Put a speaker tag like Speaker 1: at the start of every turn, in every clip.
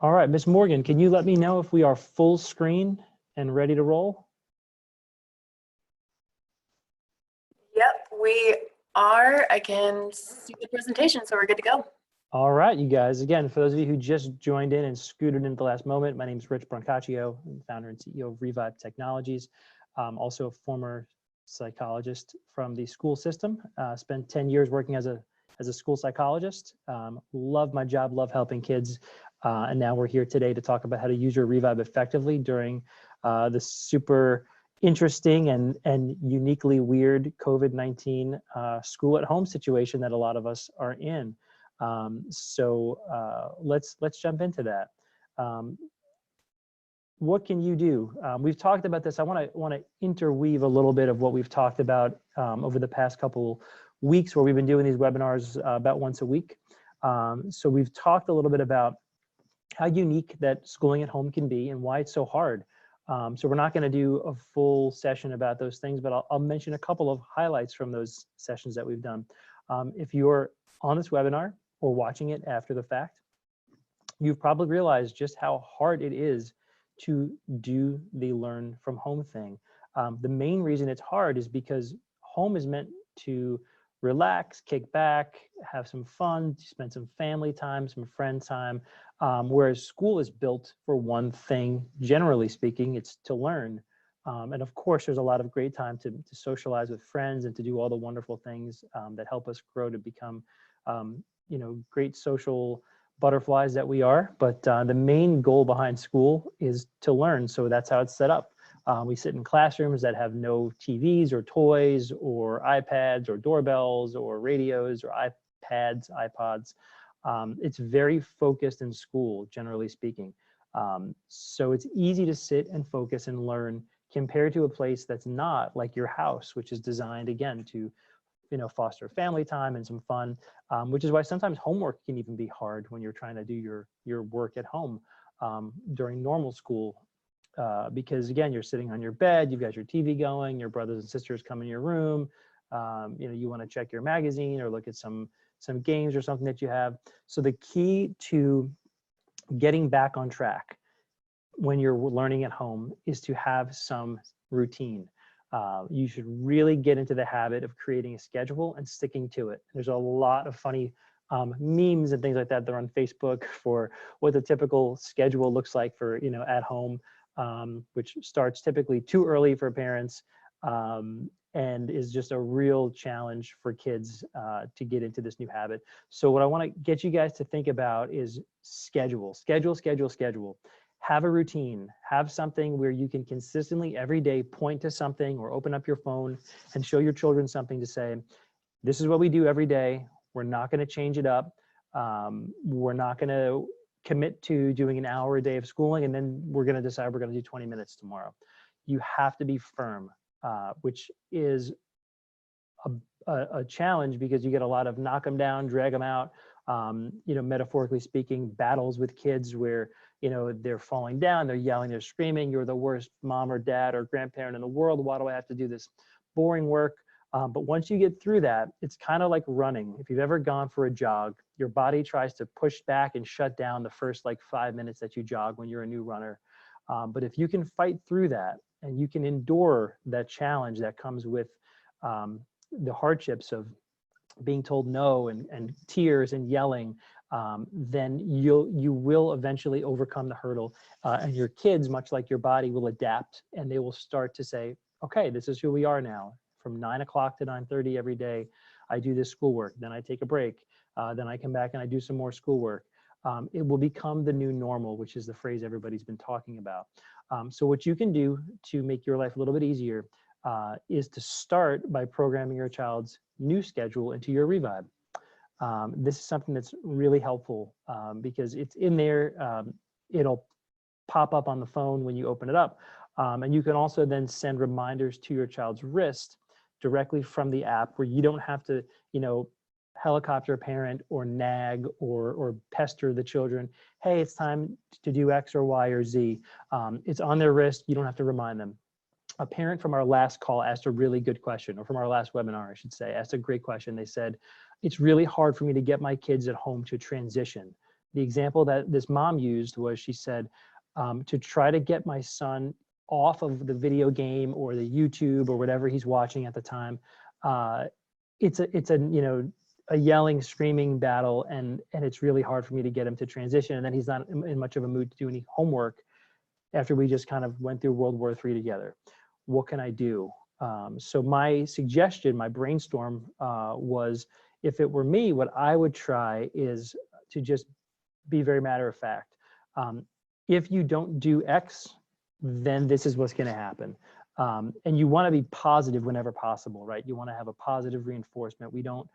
Speaker 1: All right, Miss Morgan, can you let me know if we are full screen and ready to roll?
Speaker 2: Yep, we are. I can see the presentation, so we're good to go.
Speaker 1: All right, you guys. Again, for those of you who just joined in and scooted in at the last moment, my name is Rich Brancaccio, I'm the founder and CEO of Revibe Technologies. Also a former psychologist from the school system. Spent 10 years working as a school psychologist. Love my job, love helping kids. And now we're here today to talk about how to use your Revibe effectively during the super interesting and uniquely weird COVID-19 school at home situation that a lot of us are in. Let's jump into that. What can you do? We've talked about this. I want to interweave a little bit of what we've talked about over the past couple weeks, where we've been doing these webinars about once a week. So we've talked a little bit about how unique that schooling at home can be and why it's so hard. So we're not going to do a full session about those things, but I'll mention a couple of highlights from those sessions that we've done. If you're on this webinar or watching it after the fact, you've probably realized just how hard it is to do the learn from home thing. The main reason it's hard is because home is meant to relax, kick back, have some fun, spend some family time, some friend time, whereas school is built for one thing, generally speaking, it's to learn. And of course, there's a lot of great time to socialize with friends and to do all the wonderful things that help us grow to become great social butterflies that we are. But the main goal behind school is to learn. So that's how it's set up. We sit in classrooms that have no TVs or toys or iPads or doorbells or radios or iPads, iPods. It's very focused in school, generally speaking. So it's easy to sit and focus and learn compared to a place that's not like your house, which is designed, again, to foster family time and some fun, which is why sometimes homework can even be hard when you're trying to do your work at home during normal school. Because again, you're sitting on your bed, you've got your TV going, your brothers and sisters come in your room, you want to check your magazine or look at some games or something that you have. So the key to getting back on track when you're learning at home is to have some routine. You should really get into the habit of creating a schedule and sticking to it. There's a lot of funny memes and things like that are on Facebook for what the typical schedule looks like for at home, which starts typically too early for parents and is just a real challenge for kids to get into this new habit. So what I want to get you guys to think about is schedule. Have a routine, have something where you can consistently every day point to something or open up your phone and show your children something to say, this is what we do every day. We're not going to change it up. We're not going to commit to doing an hour a day of schooling, and then we're going to decide we're going to do 20 minutes tomorrow. You have to be firm, which is a challenge because you get a lot of knock them down, drag them out, metaphorically speaking, battles with kids where they're falling down, they're yelling, they're screaming, you're the worst mom or dad or grandparent in the world. Why do I have to do this boring work? But once you get through that, it's kind of like running. If you've ever gone for a jog, your body tries to push back and shut down the first 5 minutes that you jog when you're a new runner. But if you can fight through that and you can endure that challenge that comes with the hardships of being told no and tears and yelling, then you will eventually overcome the hurdle, and your kids, much like your body, will adapt and they will start to say, okay, this is who we are now. From 9 o'clock to 9:30 every day, I do this schoolwork, then I take a break, then I come back and I do some more schoolwork. It will become the new normal, which is the phrase everybody's been talking about. So what you can do to make your life a little bit easier is to start by programming your child's new schedule into your Revibe. This is something that's really helpful because it's in there. It'll pop up on the phone when you open it up. And you can also then send reminders to your child's wrist directly from the app where you don't have to, helicopter a parent or nag or pester the children. Hey, it's time to do X or Y or Z. It's on their wrist. You don't have to remind them. A parent from our last call asked a really good question, or from our last webinar, I should say, asked a great question. They said, it's really hard for me to get my kids at home to transition The example that this mom used was, she said, to try to get my son off of the video game or the YouTube or whatever he's watching at the time, it's a you know, a yelling, screaming battle, and it's really hard for me to get him to transition. And then he's not in much of a mood to do any homework after we just kind of went through World War III together. What can I do? So my suggestion, my brainstorm was, if it were me, what I would try is to just be very matter of fact. If you don't do X, then this is what's going to happen. And you want to be positive whenever possible, right? You want to have a positive reinforcement. We don't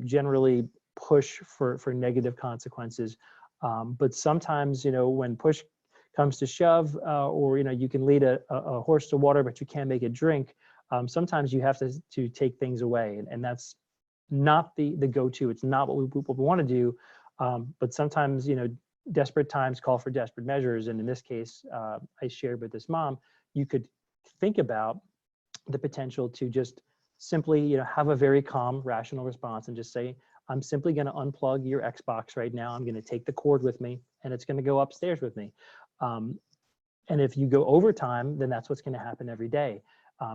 Speaker 1: generally push for negative consequences. But sometimes, you know, when push comes to shove, or, you know, you can lead a horse to water, but you can't make it drink. Sometimes you have to take things away, and that's not the go-to. It's not what we want to do. But sometimes, you know, desperate times call for desperate measures. And in this case, I shared with this mom, you could think about the potential to just simply, you know, have a very calm, rational response and just say, I'm simply going to unplug your Xbox right now. I'm going to take the cord with me, and it's going to go upstairs with me. And if you go overtime, then that's what's going to happen every day.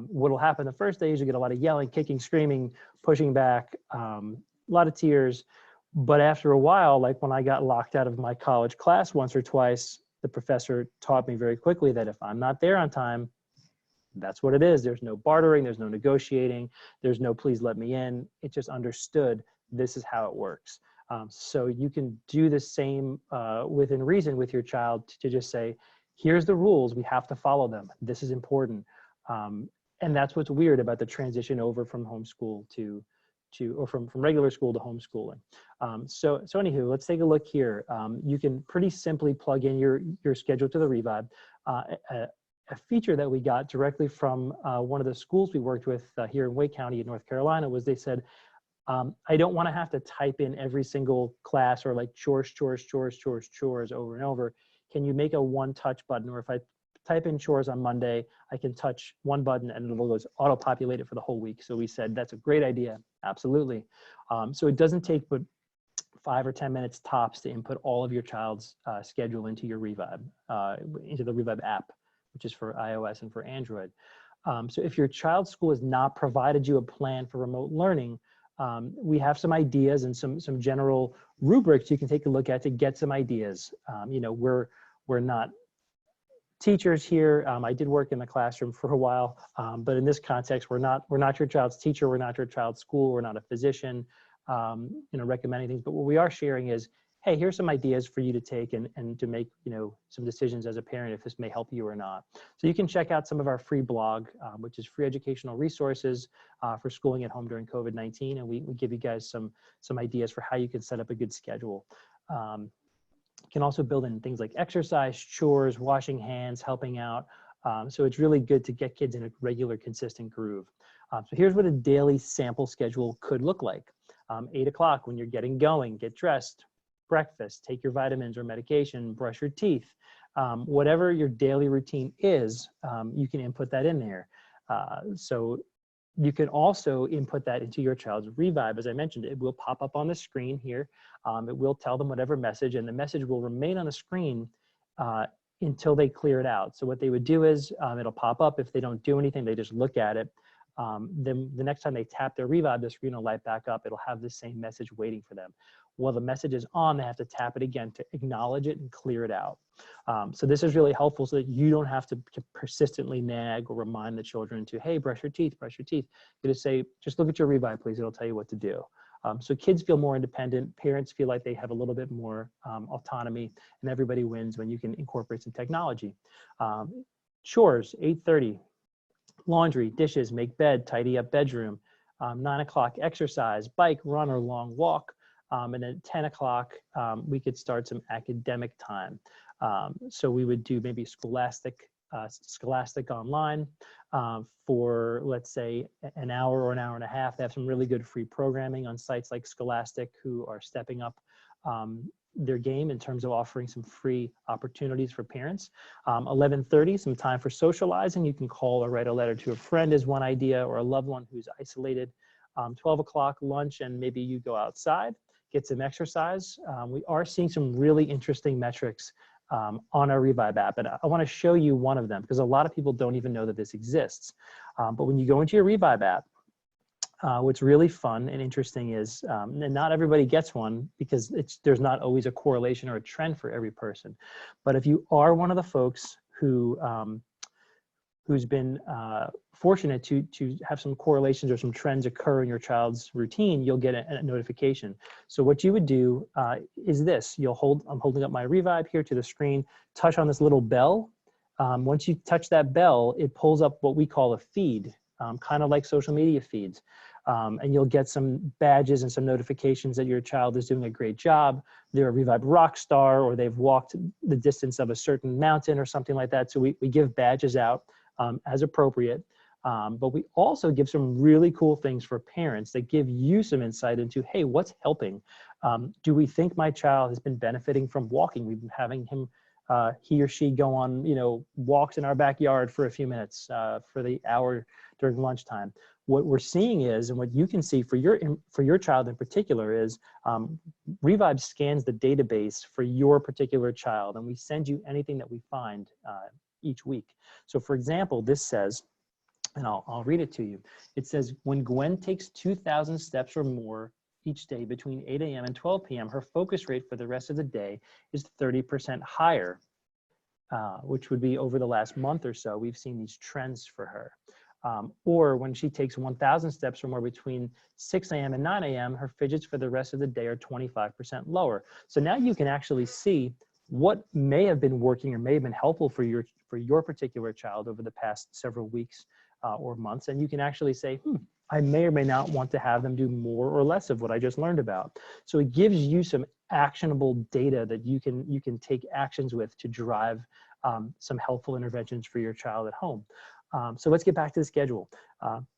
Speaker 1: What will happen the first day is you get a lot of yelling, kicking, screaming, pushing back, a lot of tears. But after a while, like when I got locked out of my college class once or twice, the professor taught me very quickly that if I'm not there on time, that's what it is. There's no bartering, there's no negotiating, there's no please let me in. It just understood this is how it works. So you can do the same within reason with your child, to just say, here's the rules, we have to follow them. This is important. And that's what's weird about the transition over from homeschool or from regular school to homeschooling. So anywho, let's take a look here. You can pretty simply plug in your schedule to the Revibe. A feature that we got directly from one of the schools we worked with here in Wake County in North Carolina was, they said, I don't want to have to type in every single class or like chores over and over. Can you make a one-touch button? Or if I type in chores on Monday, I can touch one button and it'll go auto-populate it for the whole week. So we said, that's a great idea. Absolutely. So it doesn't take but 5 or 10 minutes tops to input all of your child's schedule into your Revibe, into the Revibe app, which is for iOS and for Android. So if your child's school has not provided you a plan for remote learning, we have some ideas and some general rubrics you can take a look at to get some ideas. You know, we're not teachers here. I did work in the classroom for a while, but in this context, we're not your child's teacher. We're not your child's school. We're not a physician, you know, recommending things. But what we are sharing is, hey, here's some ideas for you to take and to make, you know, some decisions as a parent if this may help you or not. So you can check out some of our free blog, which is free educational resources for schooling at home during COVID-19. And we give you guys some ideas for how you can set up a good schedule. You can also build in things like exercise, chores, washing hands, helping out. So it's really good to get kids in a regular, consistent groove. So here's what a daily sample schedule could look like. 8 o'clock when you're getting going, get dressed, breakfast, take your vitamins or medication, brush your teeth. Whatever your daily routine is, you can input that in there. So you can also input that into your child's Revibe. As I mentioned, it will pop up on the screen here. It will tell them whatever message, and the message will remain on the screen until they clear it out. So what they would do is it'll pop up. If they don't do anything, they just look at it. Then the next time they tap their Revibe, the screen will light back up. It'll have the same message waiting for them. While the message is on, they have to tap it again to acknowledge it and clear it out. So this is really helpful so that you don't have to persistently nag or remind the children to, hey, brush your teeth, brush your teeth. You just say, just look at your Revibe, please. It'll tell you what to do. So kids feel more independent. Parents feel like they have a little bit more autonomy, and everybody wins when you can incorporate some technology. Chores, 8:30. Laundry, dishes, make bed, tidy up bedroom. 9 o'clock, exercise, bike, run, or long walk. And then 10 o'clock, we could start some academic time. So we would do maybe Scholastic online for, let's say, an hour or an hour and a half. They have some really good free programming on sites like Scholastic, who are stepping up their game in terms of offering some free opportunities for parents. 11:30, some time for socializing. You can call or write a letter to a friend is one idea, or a loved one who's isolated. 12 o'clock, lunch, and maybe you go outside. get some exercise. We are seeing some really interesting metrics on our Revibe app, and I want to show you one of them because a lot of people don't even know that this exists. But when you go into your Revibe app, what's really fun and interesting is, and not everybody gets one because there's not always a correlation or a trend for every person. But if you are one of the folks who's been fortunate to have some correlations or some trends occur in your child's routine, you'll get a notification. So what you would do is this. I'm holding up my Revibe here to the screen, touch on this little bell. Once you touch that bell, it pulls up what we call a feed, kind of like social media feeds. And you'll get some badges and some notifications that your child is doing a great job. They're a Revibe rock star, or they've walked the distance of a certain mountain or something like that. So we give badges out as appropriate. But we also give some really cool things for parents that give you some insight into, hey, what's helping? Do we think my child has been benefiting from walking? We've been having him, he or she go on, walks in our backyard for a few minutes for the hour during lunchtime. What we're seeing is, and what you can see for your child in particular is, Revibe scans the database for your particular child, and we send you anything that we find each week. So for example, this says, and I'll read it to you. It says, when Gwen takes 2,000 steps or more each day between 8 a.m. and 12 p.m., her focus rate for the rest of the day is 30% higher, which would be over the last month or so. We've seen these trends for her. Or when she takes 1,000 steps or more between 6 a.m. and 9 a.m., her fidgets for the rest of the day are 25% lower. So now you can actually see what may have been working or may have been helpful for your particular child over the past several weeks or months. And you can actually say, I may or may not want to have them do more or less of what I just learned about. So it gives you some actionable data that you can take actions with to drive some helpful interventions for your child at home. So let's get back to the schedule.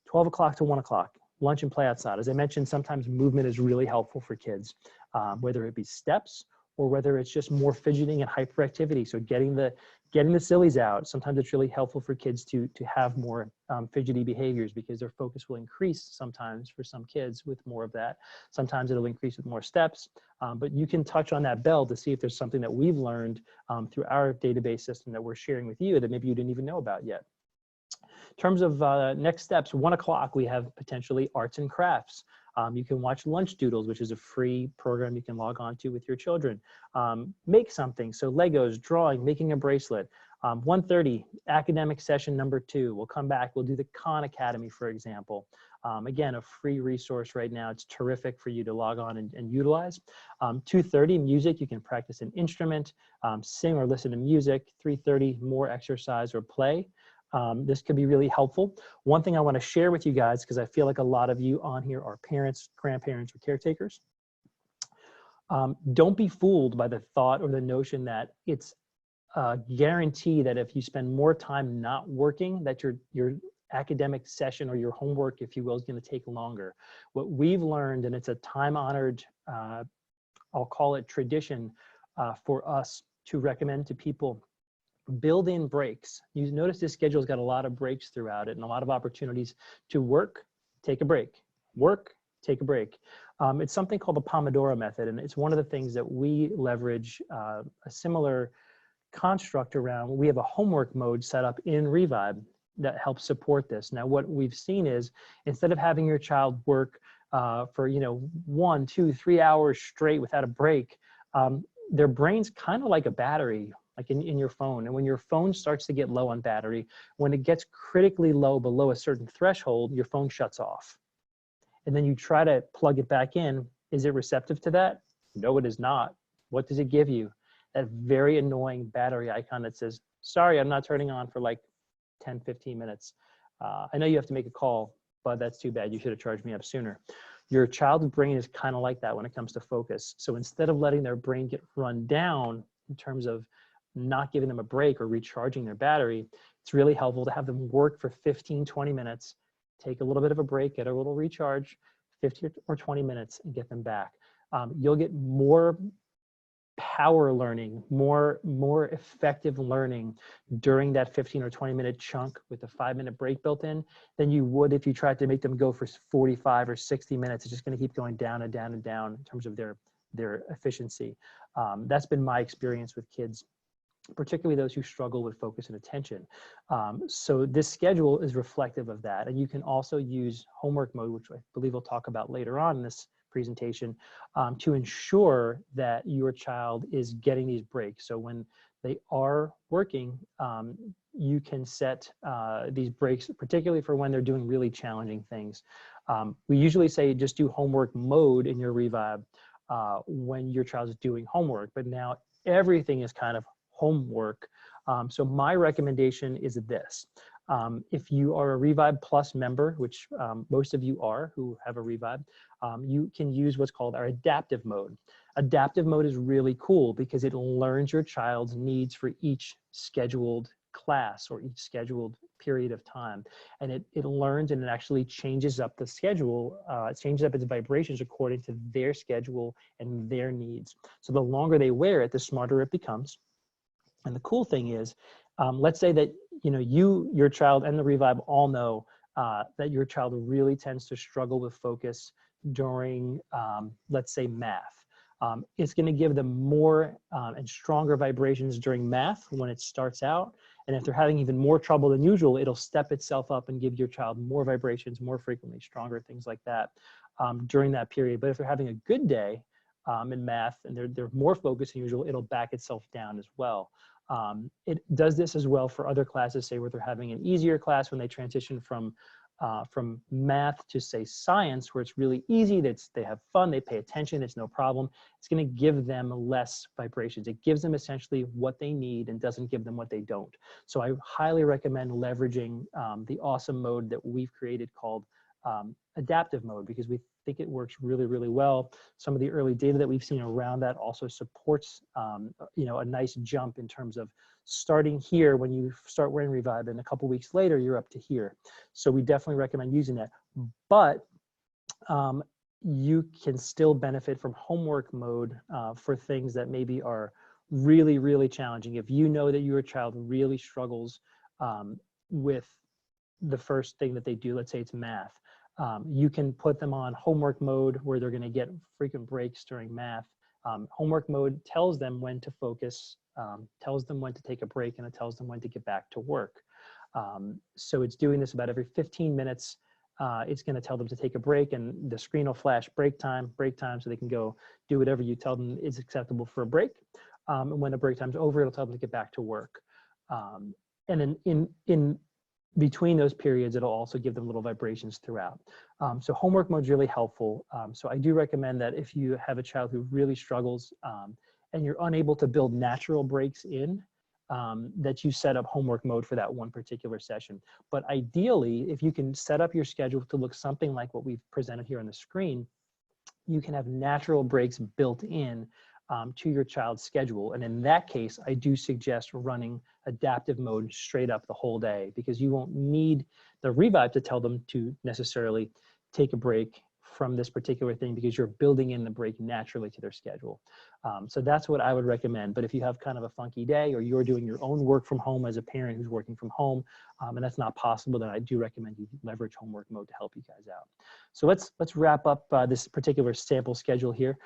Speaker 1: 12 o'clock to 1 o'clock, lunch and play outside. As I mentioned, sometimes movement is really helpful for kids, whether it be steps or whether it's just more fidgeting and hyperactivity. So getting the sillies out. Sometimes it's really helpful for kids to have more fidgety behaviors because their focus will increase sometimes for some kids with more of that. Sometimes it'll increase with more steps, but you can touch on that bell to see if there's something that we've learned through our database system that we're sharing with you that maybe you didn't even know about yet. In terms of next steps, 1 o'clock, we have potentially arts and crafts. You can watch Lunch Doodles, which is a free program you can log on to with your children. Make something, so Legos, drawing, making a bracelet. 1:30, academic session number 2. We'll come back, we'll do the Khan Academy, for example. Again, a free resource right now. It's terrific for you to log on and utilize. 2:30, music, you can practice an instrument, sing or listen to music. 3:30, more exercise or play. This could be really helpful. One thing I want to share with you guys, because I feel like a lot of you on here are parents, grandparents, or caretakers. Don't be fooled by the thought or the notion that it's a guarantee that if you spend more time not working, that your academic session or your homework, if you will, is going to take longer. What we've learned, and it's a time-honored, I'll call it tradition for us to recommend to people, build in breaks. You notice this schedule's got a lot of breaks throughout it and a lot of opportunities to work, take a break, work, take a break. It's something called the Pomodoro Method, and it's one of the things that we leverage a similar construct around. We have a homework mode set up in Revibe that helps support this. Now, what we've seen is instead of having your child work for 1, 2, 3 hours straight without a break, their brain's kind of like a battery, like in your phone. And when your phone starts to get low on battery, when it gets critically low below a certain threshold, your phone shuts off. And then you try to plug it back in. Is it receptive to that? No, it is not. What does it give you? That very annoying battery icon that says, sorry, I'm not turning on for like 10, 15 minutes. I know you have to make a call, but that's too bad. You should have charged me up sooner. Your child's brain is kind of like that when it comes to focus. So instead of letting their brain get run down in terms of not giving them a break or recharging their battery, it's really helpful to have them work for 15, 20 minutes, take a little bit of a break, get a little recharge, 15 or 20 minutes and get them back. You'll get more power learning, more effective learning during that 15 or 20-minute chunk with a 5-minute break built in than you would if you tried to make them go for 45 or 60 minutes. It's just going to keep going down and down and down in terms of their efficiency. That's been my experience with kids, particularly those who struggle with focus and attention. So this schedule is reflective of that. And you can also use homework mode, which I believe we'll talk about later on in this presentation, to ensure that your child is getting these breaks. So when they are working, you can set these breaks, particularly for when they're doing really challenging things. We usually say just do homework mode in your Revibe when your child is doing homework, but now everything is kind of homework. So my recommendation is this. If you are a Revibe Plus member, which most of you are who have a Revibe, you can use what's called our adaptive mode. Adaptive mode is really cool because it learns your child's needs for each scheduled class or each scheduled period of time. And it learns and it actually changes up the schedule, it changes up its vibrations according to their schedule and their needs. So the longer they wear it, the smarter it becomes. And the cool thing is, let's say that your child and the Revibe all know that your child really tends to struggle with focus during, let's say, math. It's going to give them more and stronger vibrations during math when it starts out. And if they're having even more trouble than usual, it'll step itself up and give your child more vibrations, more frequently, stronger, things like that during that period. But if they're having a good day in math and they're more focused than usual, it'll back itself down as well. It does this as well for other classes, say where they're having an easier class when they transition from math to, say, science, where it's really easy, they have fun, they pay attention, it's no problem. It's going to give them less vibrations. It gives them essentially what they need and doesn't give them what they don't. So I highly recommend leveraging the awesome mode that we've created called adaptive mode, because we think it works really, really well. Some of the early data that we've seen around that also supports a nice jump in terms of starting here when you start wearing Revibe, and a couple weeks later you're up to here. So we definitely recommend using that. But you can still benefit from homework mode for things that maybe are really, really challenging. If you know that your child really struggles with the first thing that they do, let's say it's math, you can put them on homework mode where they're going to get frequent breaks during math. Homework mode tells them when to focus, tells them when to take a break, and it tells them when to get back to work. So it's doing this about every 15 minutes. It's going to tell them to take a break, and the screen will flash break time, so they can go do whatever you tell them is acceptable for a break. And when the break time's over, it'll tell them to get back to work. And then in between those periods, it'll also give them little vibrations throughout. So homework mode is really helpful. So I do recommend that if you have a child who really struggles and you're unable to build natural breaks in, that you set up homework mode for that one particular session. But ideally, if you can set up your schedule to look something like what we've presented here on the screen, you can have natural breaks built in to your child's schedule. And in that case, I do suggest running adaptive mode straight up the whole day, because you won't need the Revibe to tell them to necessarily take a break from this particular thing, because you're building in the break naturally to their schedule. So that's what I would recommend. But if you have kind of a funky day, or you're doing your own work from home as a parent who's working from home, and that's not possible, then I do recommend you leverage homework mode to help you guys out. So let's wrap up this particular sample schedule here.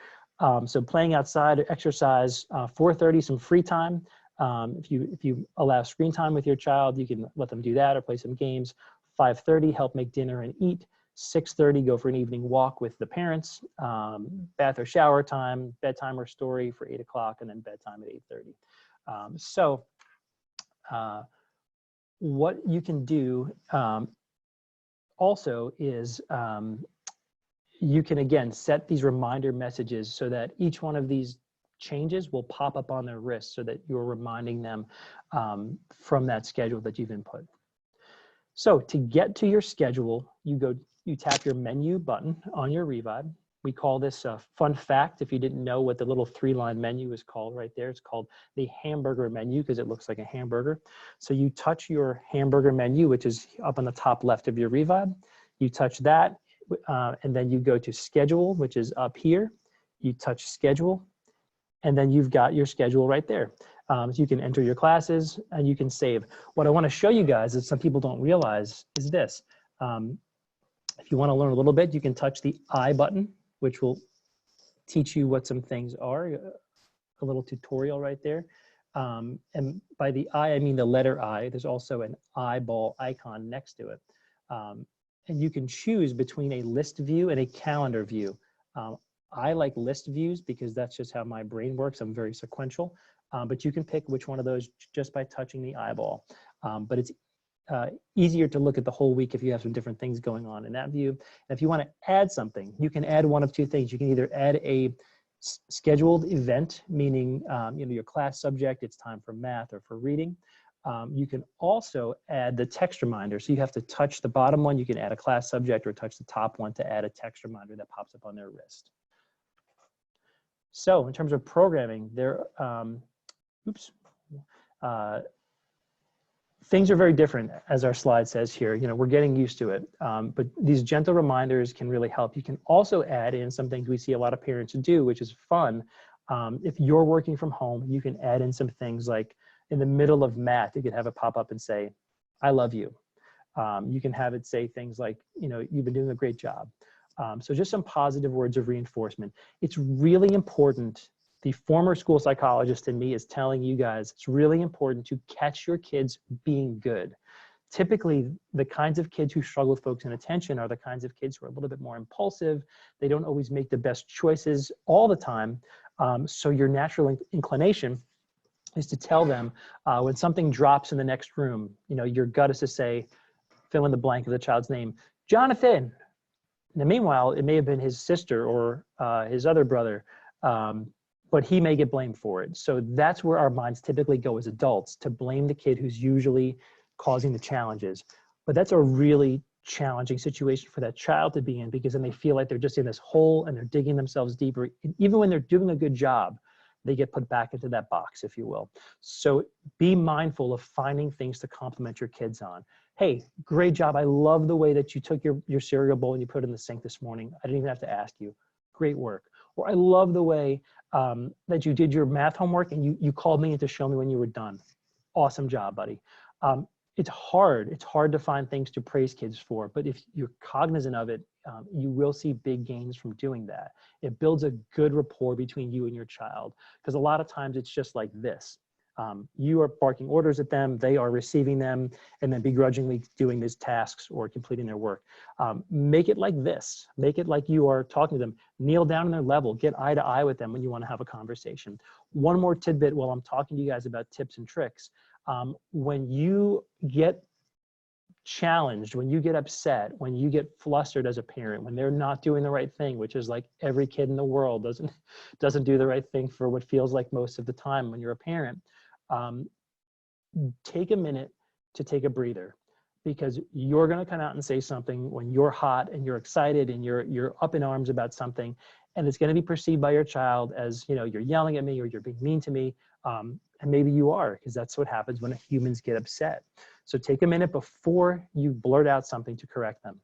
Speaker 1: So playing outside, exercise, 4:30, some free time. If you allow screen time with your child, you can let them do that or play some games. 5:30, help make dinner and eat. 6:30, go for an evening walk with the parents. Bath or shower time, bedtime or story for 8 o'clock, and then bedtime at 8:30. So what you can do also is you can, again, set these reminder messages so that each one of these changes will pop up on their wrist, so that you're reminding them from that schedule that you've input. So to get to your schedule, you tap your menu button on your Revibe. We call this a fun fact. If you didn't know what the little 3-line menu is called right there, it's called the Hamburger Menu, because it looks like a hamburger. So you touch your Hamburger Menu, which is up on the top left of your Revibe. You touch that, and then you go to Schedule, which is up here. You touch Schedule, and then you've got your schedule right there. So you can enter your classes and you can save. What I want to show you guys that some people don't realize is this. If you want to learn a little bit, you can touch the I button, which will teach you what some things are, a little tutorial right there. And by the I mean the letter I. There's also an eyeball icon next to it. And you can choose between a list view and a calendar view. I like list views because that's just how my brain works. I'm very sequential, but you can pick which one of those just by touching the eyeball. But it's easier to look at the whole week if you have some different things going on in that view. And if you want to add something, you can add one of two things. You can either add a scheduled event, meaning your class subject, it's time for math or for reading. You can also add the text reminder. So you have to touch the bottom one. You can add a class subject or touch the top one to add a text reminder that pops up on their wrist. So in terms of programming, things are very different, as our slide says here. We're getting used to it, but these gentle reminders can really help. You can also add in some things we see a lot of parents do, which is fun. If you're working from home, you can add in some things like in the middle of math, you could have it pop up and say, I love you. You can have it say things like, you've been doing a great job. So just some positive words of reinforcement. It's really important. The former school psychologist in me is telling you guys, it's really important to catch your kids being good. Typically, the kinds of kids who struggle with focus and attention are the kinds of kids who are a little bit more impulsive. They don't always make the best choices all the time. So your natural inclination is to tell them when something drops in the next room, your gut is to say, fill in the blank of the child's name, Jonathan. Now, meanwhile, it may have been his sister or his other brother, but he may get blamed for it. So that's where our minds typically go as adults, to blame the kid who's usually causing the challenges. But that's a really challenging situation for that child to be in, because then they feel like they're just in this hole and they're digging themselves deeper. And even when they're doing a good job, they get put back into that box, if you will. So be mindful of finding things to compliment your kids on. Hey, great job. I love the way that you took your cereal bowl and you put it in the sink this morning. I didn't even have to ask you. Great work. Or I love the way that you did your math homework and you called me in to show me when you were done. Awesome job, buddy. It's hard to find things to praise kids for, but if you're cognizant of it, you will see big gains from doing that. It builds a good rapport between you and your child, because a lot of times it's just like this. You are barking orders at them, they are receiving them, and then begrudgingly doing these tasks or completing their work. Make it like this. Make it like you are talking to them. Kneel down on their level. Get eye to eye with them when you want to have a conversation. One more tidbit while I'm talking to you guys about tips and tricks. When you get challenged, when you get upset, when you get flustered as a parent, when they're not doing the right thing, which is like every kid in the world doesn't do the right thing for what feels like most of the time when you're a parent, take a minute to take a breather, because you're going to come out and say something when you're hot and you're excited and you're up in arms about something, and it's going to be perceived by your child as, you're yelling at me or you're being mean to me. And maybe you are, because that's what happens when humans get upset. So take a minute before you blurt out something to correct them.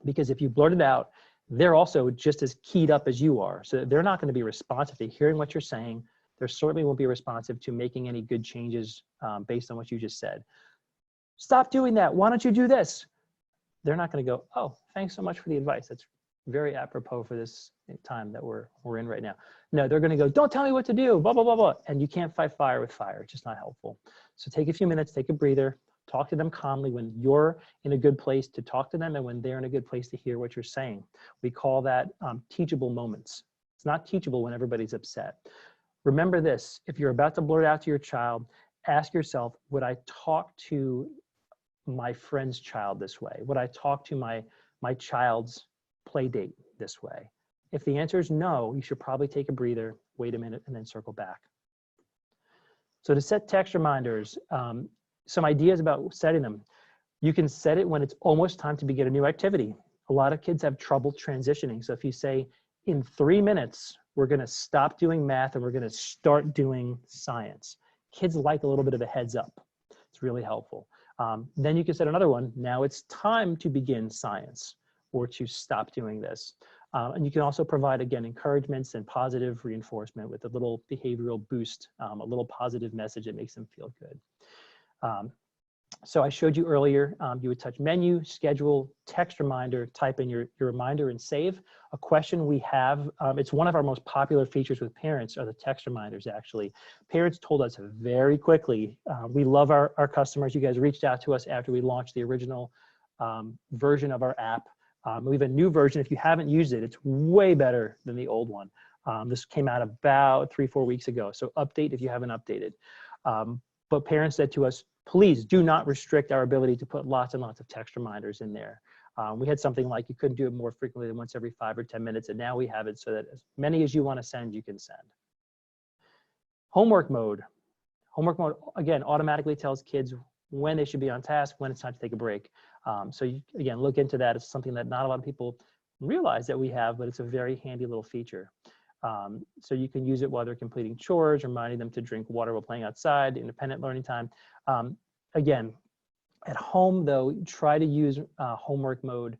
Speaker 1: Because if you blurt it out, they're also just as keyed up as you are. So they're not going to be responsive to hearing what you're saying. They certainly won't be responsive to making any good changes based on what you just said. Stop doing that. Why don't you do this? They're not going to go, oh, thanks so much for the advice. That's very apropos for this time that we're in right now. No, they're going to go, don't tell me what to do, blah, blah, blah, blah. And you can't fight fire with fire. It's just not helpful. So take a few minutes, take a breather, talk to them calmly when you're in a good place to talk to them and when they're in a good place to hear what you're saying. We call that teachable moments. It's not teachable when everybody's upset. Remember this, if you're about to blurt out to your child, ask yourself, would I talk to my friend's child this way? Would I talk to my child's play date this way? If the answer is no, you should probably take a breather, wait a minute, and then circle back. So to set text reminders, some ideas about setting them. You can set it when it's almost time to begin a new activity. A lot of kids have trouble transitioning. So if you say, in 3 minutes, we're going to stop doing math and we're going to start doing science. Kids like a little bit of a heads up. It's really helpful. Then you can set another one. Now it's time to begin science, or to stop doing this. And you can also provide, again, encouragements and positive reinforcement with a little behavioral boost, a little positive message that makes them feel good. So I showed you earlier, you would touch menu, schedule, text reminder, type in your reminder and save. A question we have, it's one of our most popular features with parents are the text reminders actually. Parents told us very quickly, we love our customers. You guys reached out to us after we launched the original version of our app. We have a new version. If you haven't used it, it's way better than the old one. This came out about 3-4 weeks ago. So update if you haven't updated. But parents said to us, please do not restrict our ability to put lots and lots of text reminders in there. We had something like you couldn't do it more frequently than once every 5 or 10 minutes, and now we have it so that as many as you want to send, you can send. Homework mode. Homework mode, again, automatically tells kids when they should be on task, when it's time to take a break. So you, again, look into that. It's something that not a lot of people realize that we have, but it's a very handy little feature. So you can use it while they're completing chores, reminding them to drink water while playing outside, independent learning time. Again, at home though, try to use homework mode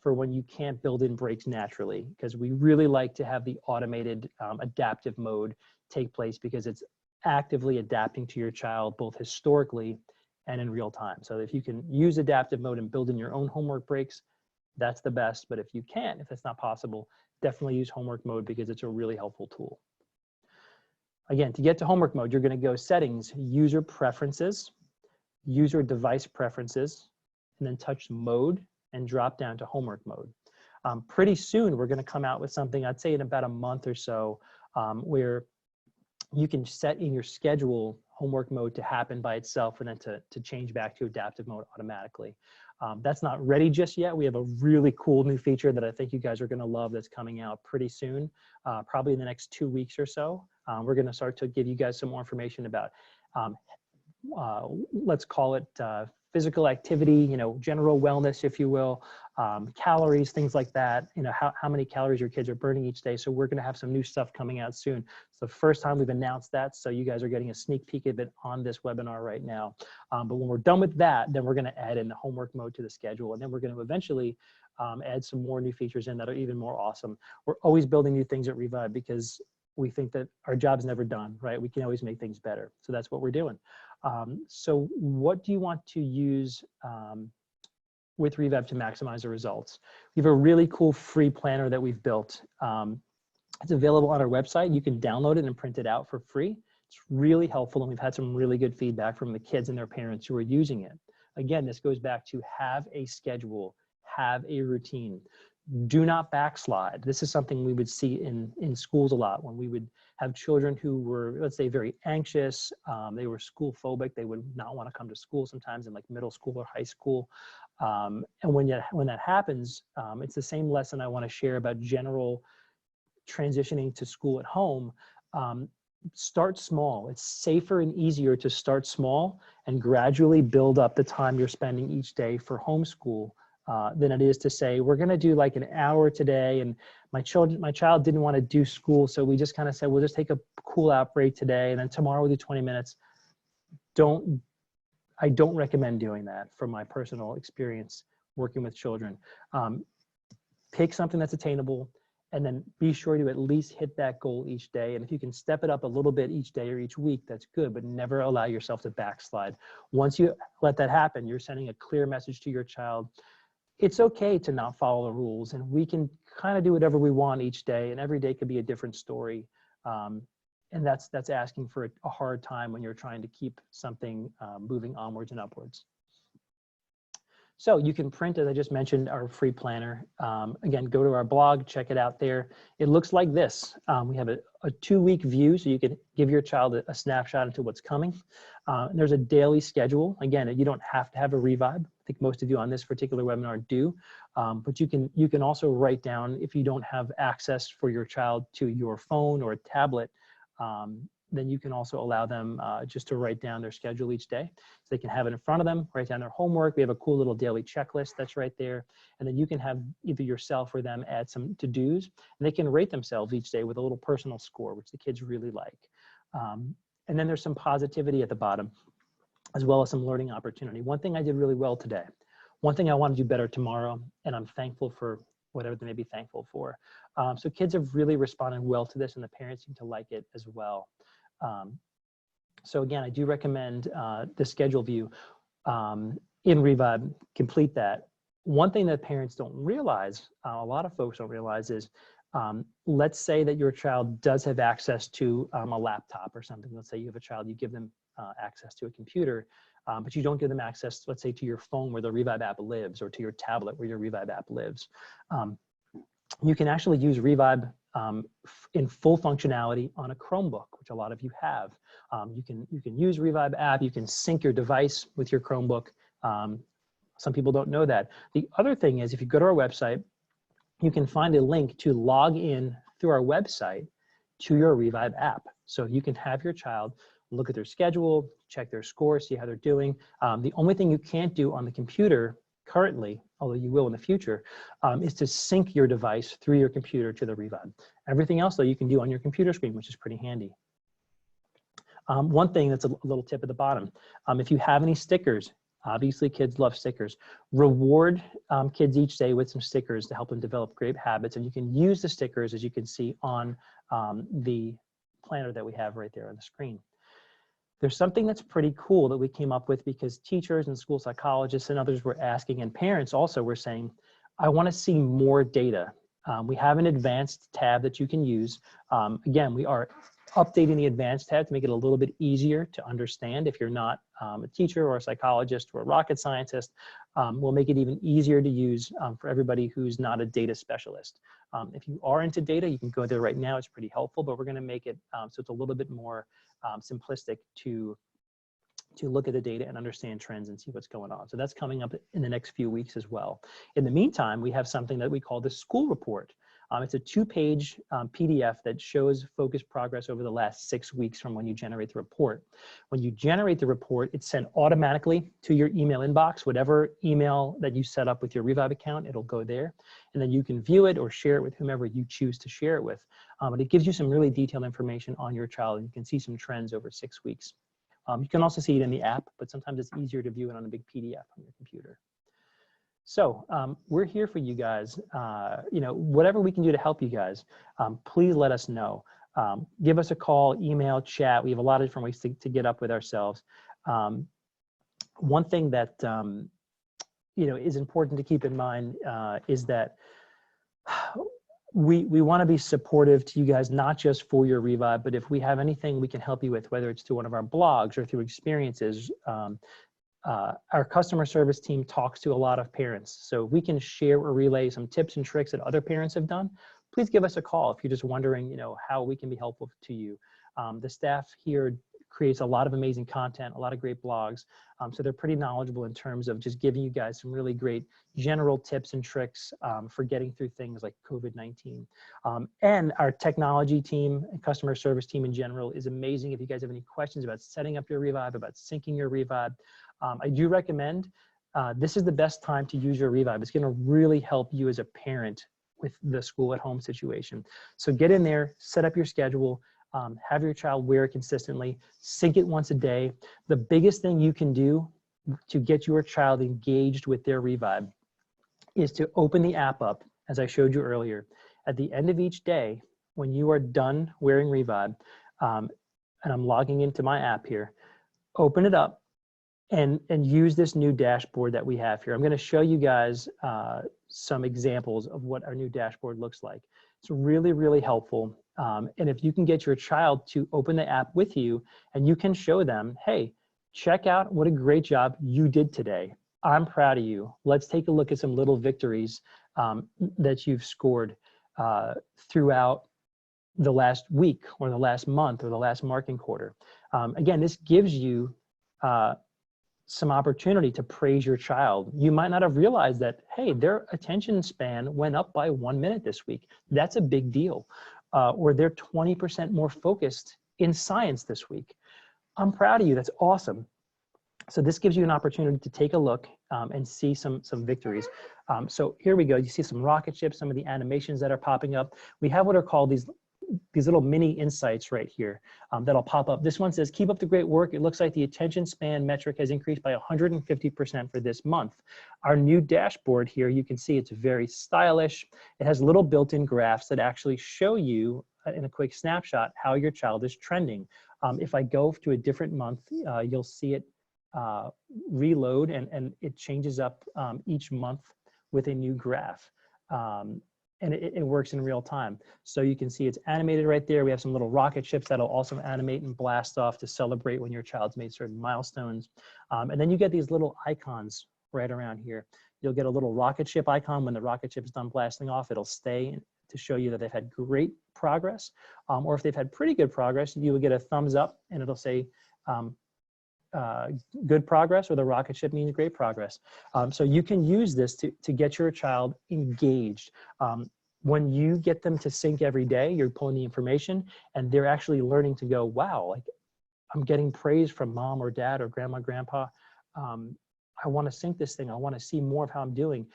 Speaker 1: for when you can't build in breaks naturally, because we really like to have the automated adaptive mode take place because it's actively adapting to your child both historically and in real time. So if you can use adaptive mode and build in your own homework breaks, that's the best. But if you can't, if that's not possible, definitely use homework mode because it's a really helpful tool. Again, to get to homework mode, you're going to go settings, user preferences, user device preferences, and then touch mode and drop down to homework mode. Pretty soon, we're going to come out with something, I'd say in about a month or so, where you can set in your schedule homework mode to happen by itself and then to change back to adaptive mode automatically. That's not ready just yet. We have a really cool new feature that I think you guys are going to love that's coming out pretty soon, probably in the next 2 weeks or so. We're going to start to give you guys some more information about, let's call it physical activity, you know, general wellness, if you will, calories, things like that, you know, how many calories your kids are burning each day. So we're going to have some new stuff coming out soon. It's the first time we've announced that. So you guys are getting a sneak peek of it on this webinar right now. But when we're done with that, then we're going to add in the homework mode to the schedule. And then we're going to eventually add some more new features in that are even more awesome. We're always building new things at Revibe because we think that our job's never done, right? We can always make things better. So that's what we're doing. So what do you want to use with Revibe to maximize the results? We have a really cool free planner that we've built. It's available on our website. You can download it and print it out for free. It's really helpful, and we've had some really good feedback from the kids and their parents who are using it. Again, this goes back to have a schedule, have a routine. Do not backslide. This is something we would see in schools a lot when we would have children who were, let's say, very anxious. They were school phobic. They would not want to come to school sometimes in like middle school or high school. And when that happens, it's the same lesson I want to share about general transitioning to school at home. Start small. It's safer and easier to start small and gradually build up the time you're spending each day for homeschool than it is to say, we're going to do like an hour today. And my child didn't want to do school. So we just kind of said, we'll just take a cool out break today. And then tomorrow we'll do 20 minutes. I don't recommend doing that from my personal experience working with children. Pick something that's attainable and then be sure to at least hit that goal each day. And if you can step it up a little bit each day or each week, that's good, but never allow yourself to backslide. Once you let that happen, you're sending a clear message to your child. It's okay to not follow the rules, and we can kind of do whatever we want each day, and every day could be a different story. And that's asking for a hard time when you're trying to keep something moving onwards and upwards. So you can print, as I just mentioned, our free planner. Again, go to our blog, check it out there. It looks like this. We have a 2-week view, so you can give your child a snapshot into what's coming. And there's a daily schedule. Again, you don't have to have a Revibe. I think most of you on this particular webinar do. But you can also write down, if you don't have access for your child to your phone or a tablet, then you can also allow them just to write down their schedule each day. So they can have it in front of them, write down their homework. We have a cool little daily checklist that's right there. And then you can have either yourself or them add some to-dos, and they can rate themselves each day with a little personal score, which the kids really like. And then there's some positivity at the bottom, as well as some learning opportunity. One thing I did really well today, one thing I want to do better tomorrow, and I'm thankful for whatever they may be thankful for. So kids have really responded well to this, and the parents seem to like it as well. So again, I do recommend the schedule view in Revibe. Complete that. One thing that parents don't realize, a lot of folks don't realize, is let's say that your child does have access to a laptop or something. Let's say you have a child, you give them access to a computer, but you don't give them access, let's say, to your phone where the Revibe app lives, or to your tablet where your Revibe app lives. You can actually use Revibe in full functionality on a Chromebook, which a lot of you have. You can use Revibe app. You can sync your device with your Chromebook. Some people don't know that. The other thing is, if you go to our website, you can find a link to log in through our website to your Revibe app. So you can have your child look at their schedule, check their score, see how they're doing. The only thing you can't do on the computer currently, although you will in the future, is to sync your device through your computer to the Revibe. Everything else, though, you can do on your computer screen, which is pretty handy. One thing that's a little tip at the bottom, if you have any stickers, obviously kids love stickers, reward kids each day with some stickers to help them develop great habits. And you can use the stickers, as you can see on the planner that we have right there on the screen. There's something that's pretty cool that we came up with because teachers and school psychologists and others were asking, and parents also were saying, I want to see more data. We have an advanced tab that you can use. Again, we are updating the advanced tab to make it a little bit easier to understand. If you're not a teacher or a psychologist or a rocket scientist, we'll make it even easier to use for everybody who's not a data specialist. If you are into data, you can go there right now. It's pretty helpful, but we're going to make it so it's a little bit more simplistic to look at the data and understand trends and see what's going on. So that's coming up in the next few weeks as well. In the meantime, we have something that we call the school report. It's a 2-page PDF that shows focused progress over the last 6 weeks from when you generate the report. When you generate the report, it's sent automatically to your email inbox. Whatever email that you set up with your Revibe account, it'll go there. And then you can view it or share it with whomever you choose to share it with. But it gives you some really detailed information on your child, and you can see some trends over 6 weeks. You can also see it in the app, but sometimes it's easier to view it on a big PDF on your computer. So we're here for you guys. Whatever we can do to help you guys, please let us know. Give us a call, email, chat. We have a lot of different ways to get up with ourselves. One thing that is important to keep in mind is that we want to be supportive to you guys, not just for your Revibe, but if we have anything we can help you with, whether it's through one of our blogs or through experiences. Our customer service team talks to a lot of parents, so we can share or relay some tips and tricks that other parents have done. Please give us a call if you're just wondering, how we can be helpful to you. The staff here creates a lot of amazing content, a lot of great blogs, so they're pretty knowledgeable in terms of just giving you guys some really great general tips and tricks for getting through things like COVID-19. And our technology team and customer service team in general is amazing. If you guys have any questions about setting up your Revibe, about syncing your Revibe, I do recommend this is the best time to use your Revibe. It's going to really help you as a parent with the school at home situation. So get in there, set up your schedule, have your child wear it consistently, sync it once a day. The biggest thing you can do to get your child engaged with their Revibe is to open the app up, as I showed you earlier. At the end of each day, when you are done wearing Revibe, and I'm logging into my app here, open it up and use this new dashboard that we have here. I'm going to show you guys some examples of what our new dashboard looks like. It's really, really helpful. And if you can get your child to open the app with you, and you can show them, hey, check out what a great job you did today. I'm proud of you. Let's take a look at some little victories that you've scored throughout the last week or the last month or the last marking quarter. Again, this gives you some opportunity to praise your child. You might not have realized that, hey, their attention span went up by 1 minute this week. That's a big deal. Or they're 20% more focused in science this week. I'm proud of you. That's awesome. So this gives you an opportunity to take a look and see some victories. So here we go. You see some rocket ships, some of the animations that are popping up. We have what are called these these little mini insights right here that'll pop up. This one says, keep up the great work. It looks like the attention span metric has increased by 150% for this month. Our new dashboard here, you can see it's very stylish. It has little built-in graphs that actually show you in a quick snapshot how your child is trending. If I go to a different month, you'll see it reload and it changes up each month with a new graph. And it works in real time. So you can see it's animated right there. We have some little rocket ships that'll also animate and blast off to celebrate when your child's made certain milestones. And then you get these little icons right around here. You'll get a little rocket ship icon. When the rocket ship is done blasting off, it'll stay to show you that they've had great progress. Or if they've had pretty good progress, you will get a thumbs up and it'll say, good progress, or the rocket ship means great progress. So you can use this to get your child engaged. When you get them to sync every day, you're pulling the information and they're actually learning to go, wow, like I'm getting praise from mom or dad or grandma, grandpa. I want to sync this thing. I want to see more of how I'm doing.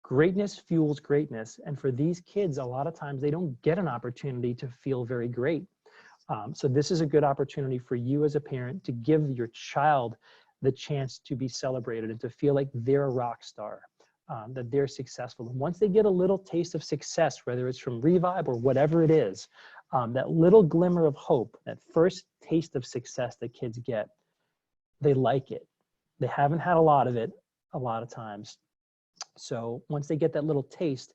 Speaker 1: Greatness fuels greatness. And for these kids, a lot of times they don't get an opportunity to feel very great. So this is a good opportunity for you as a parent to give your child the chance to be celebrated and to feel like they're a rock star, that they're successful. And once they get a little taste of success, whether it's from Revibe or whatever it is, that little glimmer of hope, that first taste of success that kids get, they like it. They haven't had a lot of it a lot of times. So once they get that little taste,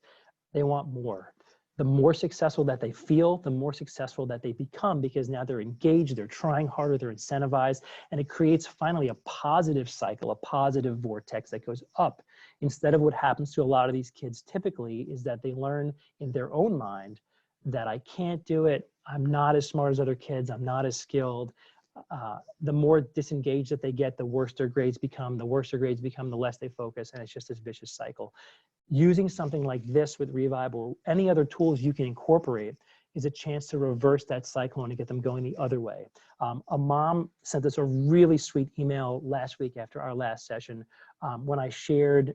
Speaker 1: they want more. The more successful that they feel, the more successful that they become, because now they're engaged, they're trying harder, they're incentivized, and it creates finally a positive cycle, a positive vortex that goes up. Instead of what happens to a lot of these kids typically is that they learn in their own mind that I can't do it, I'm not as smart as other kids, I'm not as skilled. The more disengaged that they get, the worse their grades become, the worse their grades become, the less they focus, and it's just this vicious cycle. Using something like this with Revibe or any other tools you can incorporate is a chance to reverse that cycle and to get them going the other way. A mom sent us a really sweet email last week after our last session when I shared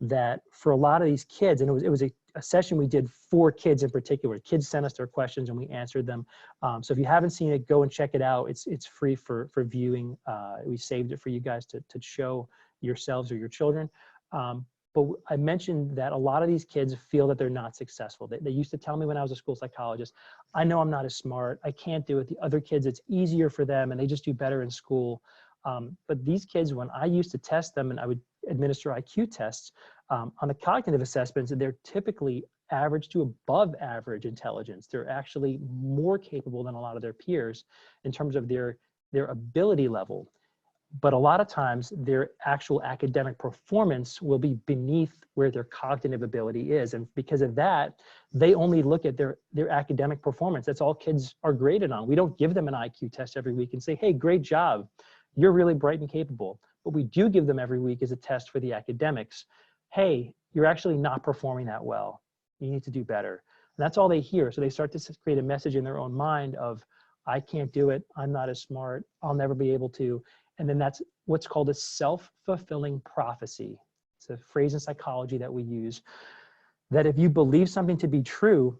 Speaker 1: that for a lot of these kids, and it was a session we did for kids in particular. Kids sent us their questions and we answered them. So if you haven't seen it, go and check it out. It's free for viewing. We saved it for you guys to show yourselves or your children. But I mentioned that a lot of these kids feel that they're not successful. They used to tell me when I was a school psychologist, I know I'm not as smart, I can't do it. The other kids, it's easier for them and they just do better in school. But these kids, when I used to test them and I would administer IQ tests, on the cognitive assessments, they're typically average to above average intelligence. They're actually more capable than a lot of their peers in terms of their ability level. But a lot of times their actual academic performance will be beneath where their cognitive ability is. And because of that, they only look at their academic performance. That's all kids are graded on. We don't give them an IQ test every week and say, hey, great job. You're really bright and capable. What we do give them every week is a test for the academics. Hey, you're actually not performing that well. You need to do better. And that's all they hear. So they start to create a message in their own mind of, I can't do it. I'm not as smart. I'll never be able to. And then that's what's called a self-fulfilling prophecy. It's a phrase in psychology that we use, that if you believe something to be true,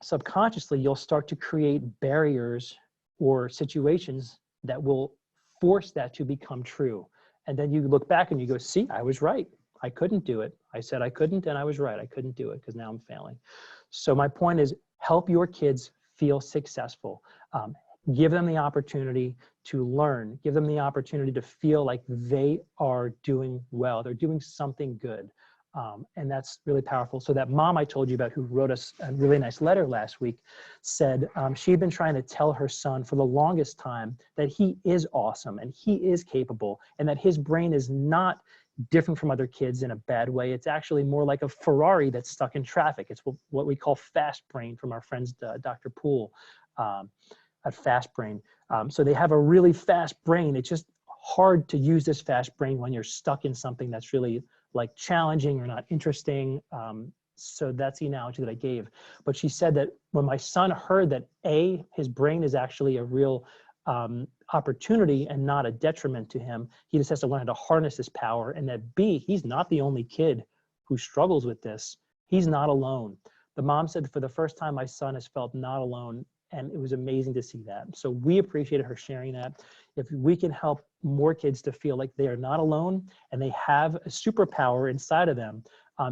Speaker 1: subconsciously, you'll start to create barriers or situations that will force that to become true. And then you look back and you go, see, I was right. I couldn't do it. I said I couldn't, and I was right. I couldn't do it because now I'm failing. So my point is, help your kids feel successful. Give them the opportunity to learn. Give them the opportunity to feel like they are doing well. They're doing something good. And that's really powerful. So that mom I told you about who wrote us a really nice letter last week said she'd been trying to tell her son for the longest time that he is awesome and he is capable and that his brain is not different from other kids in a bad way. It's actually more like a Ferrari that's stuck in traffic. It's what we call fast brain from our friends, Dr. Poole at Fast Brain. So they have a really fast brain. It's just hard to use this fast brain when you're stuck in something that's really like challenging or not interesting. So that's the analogy that I gave. But she said that when my son heard that A, his brain is actually a real opportunity and not a detriment to him, he just has to learn how to harness this power, and that B, he's not the only kid who struggles with this. He's not alone. The mom said, for the first time, my son has felt not alone, and it was amazing to see that. So we appreciated her sharing that. If we can help more kids to feel like they are not alone and they have a superpower inside of them,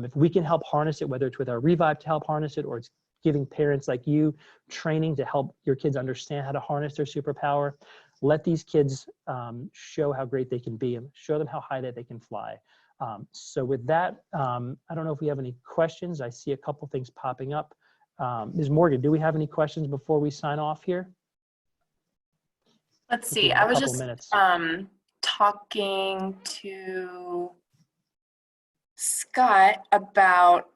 Speaker 1: if we can help harness it, whether it's with our Revibe to help harness it, or it's giving parents like you training to help your kids understand how to harness their superpower, let these kids show how great they can be and show them how high that they can fly. So with that, I don't know if we have any questions. I see a couple things popping up. Ms. Morgan, do we have any questions before we sign off here?
Speaker 2: Let's
Speaker 1: We
Speaker 2: see.
Speaker 1: have
Speaker 2: I
Speaker 1: a
Speaker 2: was
Speaker 1: couple
Speaker 2: just
Speaker 1: minutes.
Speaker 2: talking to Scott about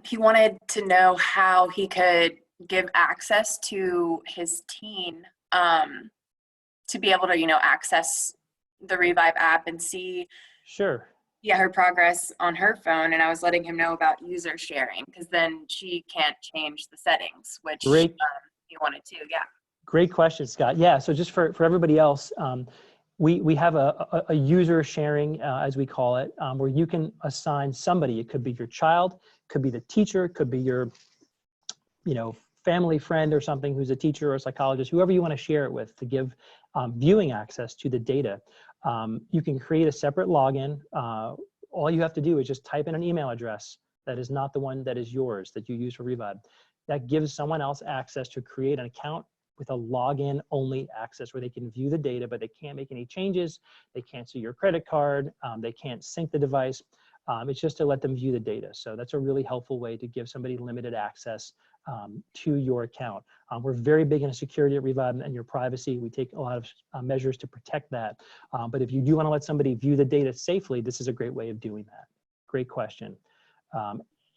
Speaker 2: he wanted to know how he could give access to his teen to be able to, you know, access the Revibe app and see
Speaker 1: Sure.
Speaker 2: her progress on her phone. And I was letting him know about user sharing, because then she can't change the settings, which
Speaker 1: Great.
Speaker 2: he wanted to. Yeah.
Speaker 1: Great question, Scott. Yeah, so just for everybody else, we have a user sharing, as we call it, where you can assign somebody. It could be your child, could be the teacher, could be your, you know, family friend or something who's a teacher or a psychologist, whoever you want to share it with, to give viewing access to the data. You can create a separate login. All you have to do is just type in an email address that is not the one that is yours, that you use for Revibe. That gives someone else access to create an account with a login only access, where they can view the data, but they can't make any changes. They can't see your credit card. They can't sync the device. It's just to let them view the data. So that's a really helpful way to give somebody limited access to your account. We're very big into security at Revibe and your privacy. We take a lot of measures to protect that. But if you do want to let somebody view the data safely, this is a great way of doing that. Great question.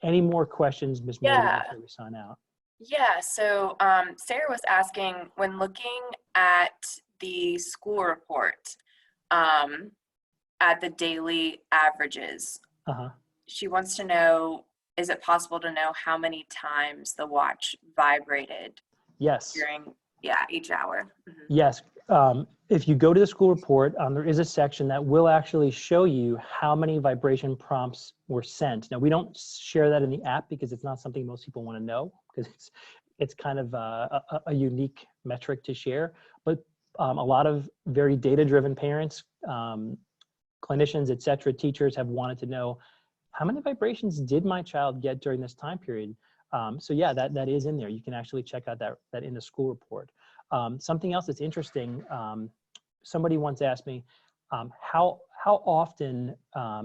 Speaker 1: Any more questions, Ms. Morgan, before we sign out?
Speaker 2: Yeah, so Sarah was asking, when looking at the school report, at the daily averages, she wants to know, is it possible to know how many times the watch vibrated?
Speaker 1: Yes.
Speaker 2: During, each hour.
Speaker 1: Yes. If you go to the school report, there is a section that will actually show you how many vibration prompts were sent. Now, we don't share that in the app because it's not something most people want to know, because it's kind of a unique metric to share. But a lot of very data-driven parents, clinicians, et cetera, teachers have wanted to know, how many vibrations did my child get during this time period? So yeah, that is in there. You can actually check out that in the school report. Something else that's interesting, somebody once asked me, how often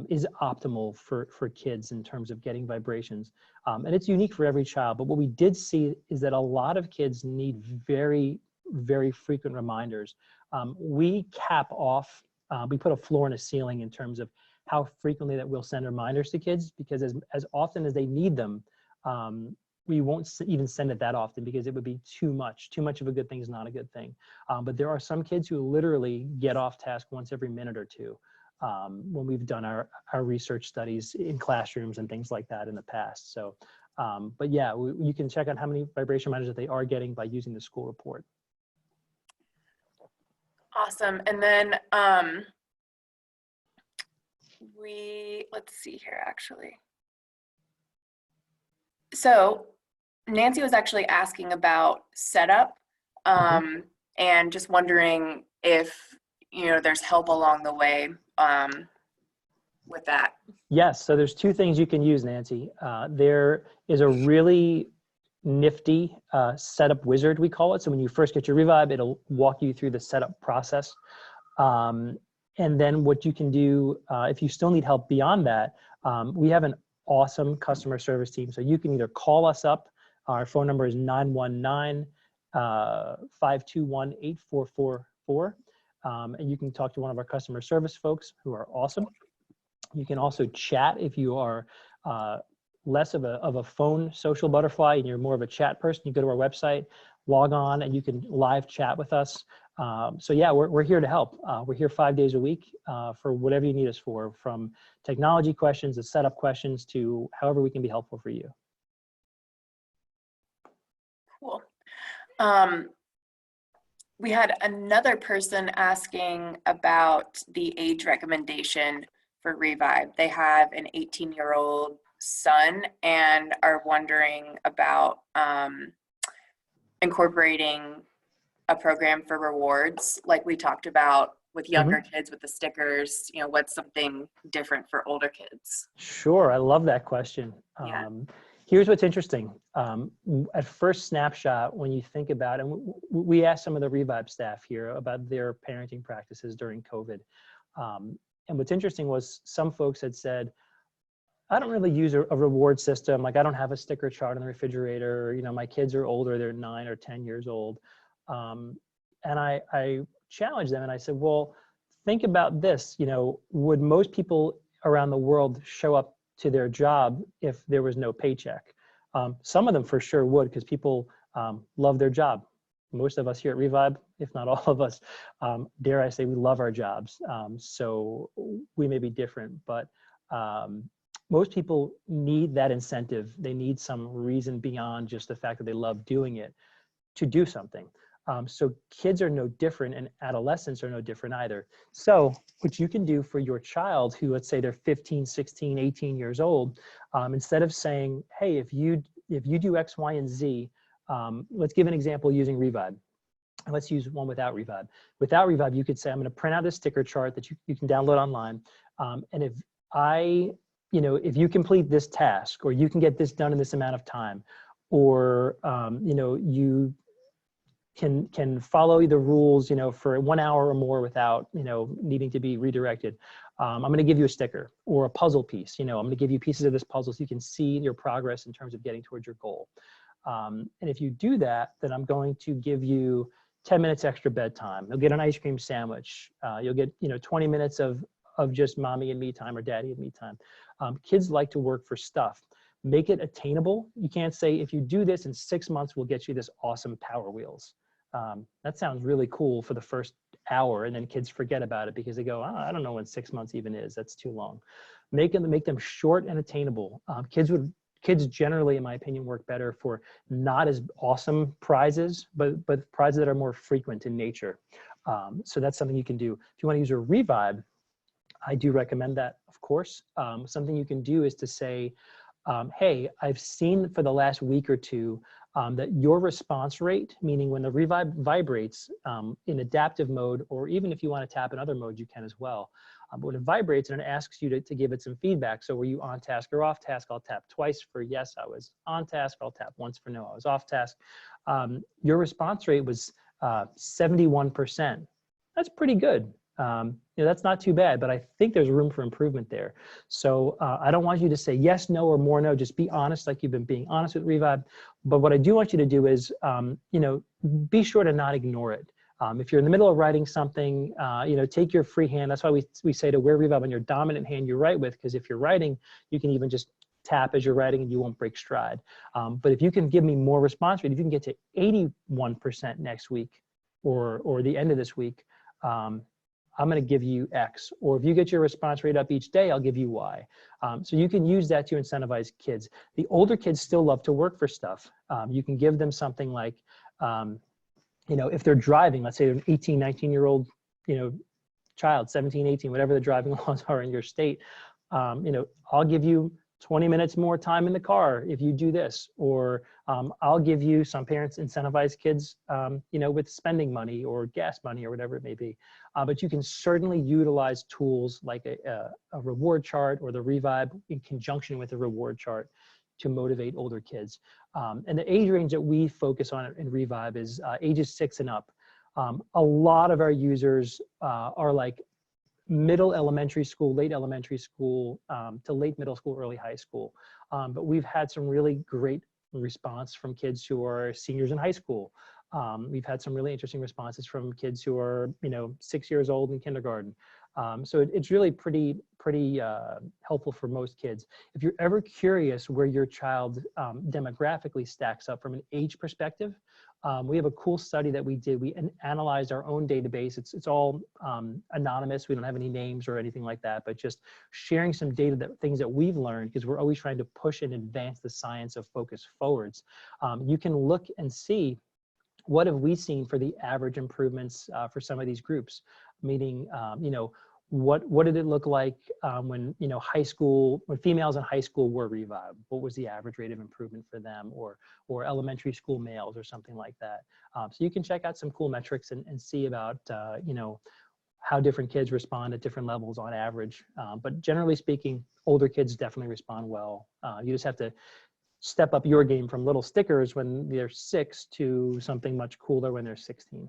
Speaker 1: is optimal for kids in terms of getting vibrations? And it's unique for every child, but what we did see is that a lot of kids need very, very frequent reminders. We cap off, we put a floor and a ceiling in terms of how frequently that we'll send reminders to kids, because as often as they need them, we won't even send it that often, because it would be too much. Too much of a good thing is not a good thing. But there are some kids who literally get off task once every minute or two, when we've done our research studies in classrooms and things like that in the past. So, but yeah, you can check out how many vibration reminders that they are getting by using the school report.
Speaker 2: Awesome. And then let's see here, actually. So Nancy was actually asking about setup, and just wondering if, there's help along the way with that.
Speaker 1: Yes, so there's two things you can use, Nancy. There is a really nifty setup wizard, we call it. So when you first get your Revibe, it'll walk you through the setup process. And then what you can do, if you still need help beyond that, we have an awesome customer service team. So you can either call us up. Our phone number is 919-521-8444. And you can talk to one of our customer service folks who are awesome. You can also chat if you are less of a phone social butterfly and you're more of a chat person. You go to our website, log on, and you can live chat with us. So yeah, we're here to help. We're here 5 days a week for whatever you need us for, from technology questions to setup questions to however we can be helpful for you.
Speaker 2: Cool. We had another person asking about the age recommendation for Revibe. They have an 18-year-old son and are wondering about incorporating a program for rewards, like we talked about with younger kids with the stickers. You know, what's something different for older kids?
Speaker 1: Sure, I love that question.
Speaker 2: Yeah.
Speaker 1: Here's what's interesting. At first snapshot, when you think about, and we asked some of the Revibe staff here about their parenting practices during COVID. And what's interesting was some folks had said, I don't really use a reward system. Like, I don't have a sticker chart in the refrigerator. You know, my kids are older, they're 9 or 10 years old. And I challenged them and I said, well, think about this. You know, would most people around the world show up to their job if there was no paycheck? Some of them for sure would, because people love their job. Most of us here at Revibe, if not all of us, dare I say, we love our jobs. So we may be different, but most people need that incentive. They need some reason beyond just the fact that they love doing it to do something. So kids are no different, and adolescents are no different either. So what you can do for your child who, let's say they're 15, 16, 18 years old, instead of saying, hey, if you do X, Y, and Z, let's give an example using Revibe. And let's use one without Revibe. Without Revibe, you could say, I'm going to print out a sticker chart that you can download online. And if you complete this task, or you can get this done in this amount of time, or you can follow the rules, for 1 hour or more without, needing to be redirected. I'm going to give you a sticker or a puzzle piece. I'm going to give you pieces of this puzzle so you can see your progress in terms of getting towards your goal. And if you do that, then I'm going to give you 10 minutes extra bedtime. You'll get an ice cream sandwich. You'll get, 20 minutes of just mommy and me time, or daddy and me time. Kids like to work for stuff. Make it attainable. You can't say, if you do this in 6 months, we'll get you this awesome Power Wheels. That sounds really cool for the first hour, and then kids forget about it because they go, I don't know when 6 months even is. That's too long. Make them short and attainable. Kids generally, in my opinion, work better for not as awesome prizes, but prizes that are more frequent in nature. So that's something you can do. If you want to use a Revibe, I do recommend that, of course. Something you can do is to say, hey, I've seen for the last week or two that your response rate, meaning when the Revibe vibrates in adaptive mode, or even if you want to tap in other modes, you can as well. But when it vibrates and it asks you to give it some feedback, so were you on task or off task? I'll tap twice for yes, I was on task. I'll tap once for no, I was off task. Your response rate was 71%. That's pretty good. That's not too bad, but I think there's room for improvement there. So I don't want you to say yes, no, or more no. Just be honest, like you've been being honest with Revibe. But what I do want you to do is, be sure to not ignore it. If you're in the middle of writing something, take your free hand. That's why we say to wear Revibe on your dominant hand you write with, because if you're writing, you can even just tap as you're writing and you won't break stride. But if you can give me more response rate, if you can get to 81% next week or the end of this week, I'm going to give you X. Or if you get your response rate up each day, I'll give you Y. So you can use that to incentivize kids. The older kids still love to work for stuff. You can give them something like, if they're driving, let's say they're an 18, 19-year-old, child, 17, 18, whatever the driving laws are in your state, I'll give you 20 minutes more time in the car if you do this, or I'll give you, some parents incentivize kids, with spending money or gas money or whatever it may be. But you can certainly utilize tools like a reward chart or the Revibe in conjunction with a reward chart to motivate older kids. And the age range that we focus on in Revibe is ages 6 and up. A lot of our users are like middle elementary school, late elementary school, to late middle school, early high school. But we've had some really great response from kids who are seniors in high school. We've had some really interesting responses from kids who are, 6 years old in kindergarten. So it's really pretty helpful for most kids. If you're ever curious where your child demographically stacks up from an age perspective, we have a cool study that we did. We analyzed our own database. It's all anonymous. We don't have any names or anything like that, but just sharing some data, things that we've learned, because we're always trying to push and advance the science of focus forwards. You can look and see, what have we seen for the average improvements for some of these groups? Meaning, what did it look like when, you know, when females in high school were Revibe? What was the average rate of improvement for them, or elementary school males or something like that? So you can check out some cool metrics and see about, you know, how different kids respond at different levels on average. But generally speaking, older kids definitely respond well. You just have to step up your game from little stickers when they're 6 to something much cooler when they're 16.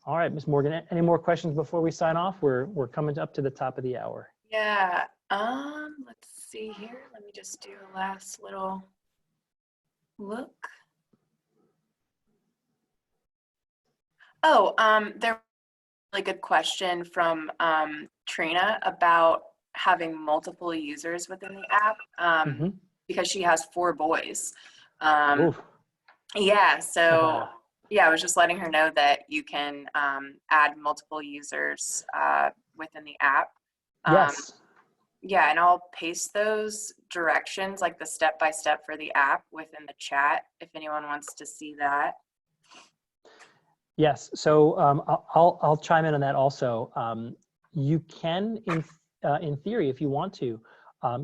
Speaker 1: All right, Ms. Morgan, any more questions before we sign off? We're coming up to the top of the hour.
Speaker 2: Yeah, let's see here. Let me just do a last little look. Oh, there was a really good question from Trina about having multiple users within the app, because she has 4 boys. Yeah, so yeah, I was just letting her know that you can add multiple users within the app.
Speaker 1: Yes.
Speaker 2: Yeah, and I'll paste those directions, like the step-by-step for the app, within the chat if anyone wants to see that.
Speaker 1: Yes, so I'll chime in on that also. You can, in theory, if you want to,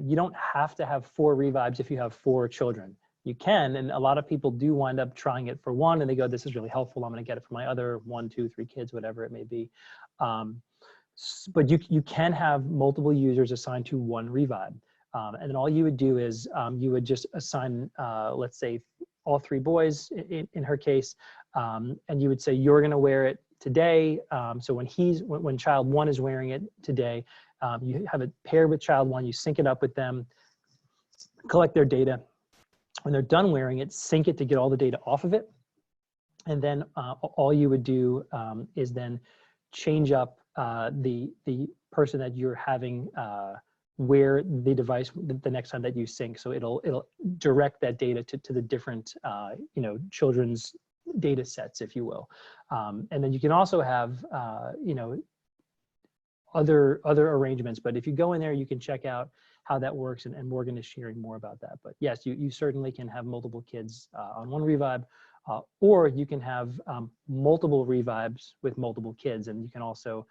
Speaker 1: you don't have to have 4 Revibes if you have 4 children. You can, and a lot of people do wind up trying it for one, and they go, this is really helpful, I'm gonna get it for my other 1, 2, 3 kids, whatever it may be. But you can have multiple users assigned to 1 Revibe. And then all you would do is you would just assign, let's say, all 3 boys in her case, and you would say, you're gonna wear it today. So when child 1 is wearing it today, you have it paired with child 1, you sync it up with them, collect their data. When they're done wearing it, sync it to get all the data off of it. And then all you would do is then change up the person that you're having wear the device the next time that you sync. So it'll direct that data to the different you know, children's data sets, if you will. And then you can also have you know, other arrangements, but if you go in there, you can check out how that works, and Morgan is sharing more about that. But yes, you certainly can have multiple kids on 1 Revibe, or you can have multiple Revibes with multiple kids, and you can also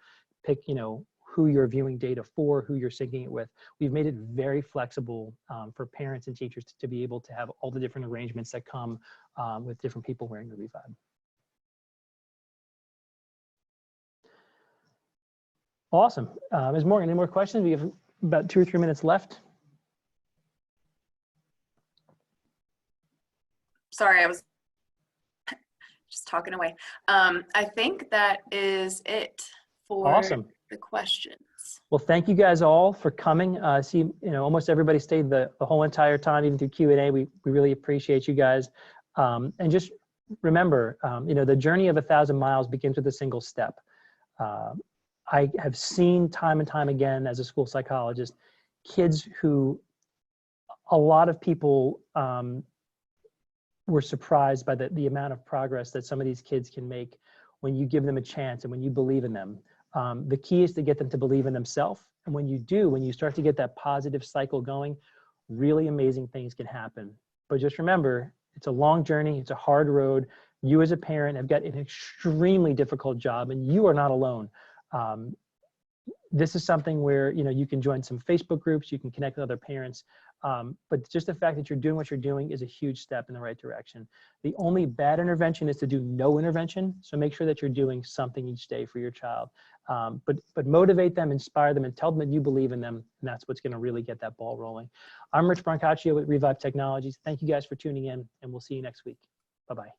Speaker 1: pick, you know, who you're viewing data for, who you're syncing it with. We've made it very flexible for parents and teachers to be able to have all the different arrangements that come with different people wearing the Revibe. Awesome. Ms. Morgan, any more questions? We have about 2 or 3 minutes left.
Speaker 2: Sorry, I was just talking away. I think that is it for the questions.
Speaker 1: Well, thank you guys all for coming. See, you know, almost everybody stayed the whole entire time, even through Q&A. We really appreciate you guys. And just remember, you know, the journey of 1,000 miles begins with a single step. I have seen time and time again as a school psychologist, kids who a lot of people were surprised by the amount of progress that some of these kids can make when you give them a chance and when you believe in them. The key is to get them to believe in themselves. And when you do, when you start to get that positive cycle going, really amazing things can happen. But just remember, it's a long journey. It's a hard road. You as a parent have got an extremely difficult job, and you are not alone. This is something where, you know, you can join some Facebook groups, you can connect with other parents, but just the fact that you're doing what you're doing is a huge step in the right direction. The only bad intervention is to do no intervention. So make sure that you're doing something each day for your child. But motivate them, inspire them, and tell them that you believe in them, and that's what's going to really get that ball rolling. I'm Rich Brancaccio with Revibe Technologies. Thank you guys for tuning in, and we'll see you next week. Bye-bye.